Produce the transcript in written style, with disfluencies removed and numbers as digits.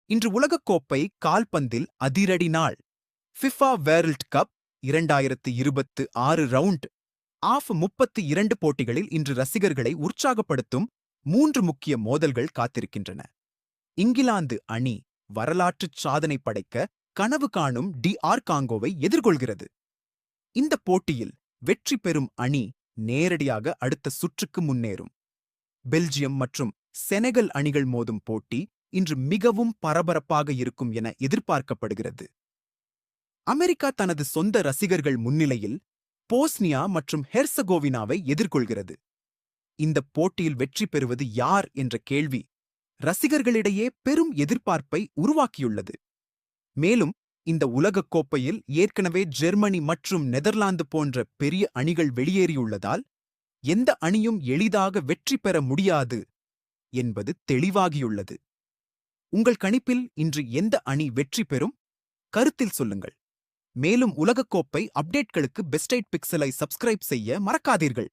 இன்று உலகக்கோப்பை கால்பந்தில் அதிரடி நாள். FIFA world cup 2026 round of 32 போட்டிகளில் இன்று ரசிகர்களை உற்சாகப்படுத்தும் 3 முக்கிய மோதல்கள் காத்திருக்கின்றன. இங்கிலாந்து அணி வரலாற்றுச் சாதனை படைக்க கனவு காணும் DR காங்கோவை எதிர்கொள்கிறது. இந்த போட்டியில் வெற்றி பெறும் அணி நேரடியாக அடுத்த சுற்றுக்கு முன்னேறும். பெல்ஜியம் மற்றும் செனகல் அணிகள் மோதும் போட்டி இன்று மிகவும் பரபரப்பாக இருக்கும் என எதிர்பார்க்கப்படுகிறது. அமெரிக்கா தனது சொந்த ரசிகர்கள் முன்னிலையில் போஸ்னியா மற்றும் ஹெர்சகோவினாவை எதிர்கொள்கிறது. இந்த போட்டியில் வெற்றி பெறுவது யார் என்ற கேள்வி ரசிகர்களிடையே பெரும் எதிர்பார்ப்பை உருவாக்கியுள்ளது. மேலும் இந்த உலகக் கோப்பையில் ஏற்கனவே ஜெர்மனி மற்றும் நெதர்லாந்து போன்ற பெரிய அணிகள் வெளியேறியுள்ளதால் எந்த அணியும் எளிதாக வெற்றி பெற முடியாது என்பது தெளிவாகியுள்ளது. உங்கள் கணிப்பில் இன்று எந்த அணி வெற்றி பெறும்? கருத்தில் சொல்லுங்கள். மேலும் உலகக்கோப்பை அப்டேட்களுக்கு பெஸ்டைட் பிக்சலை சப்ஸ்கிரைப் செய்ய மறக்காதீர்கள்.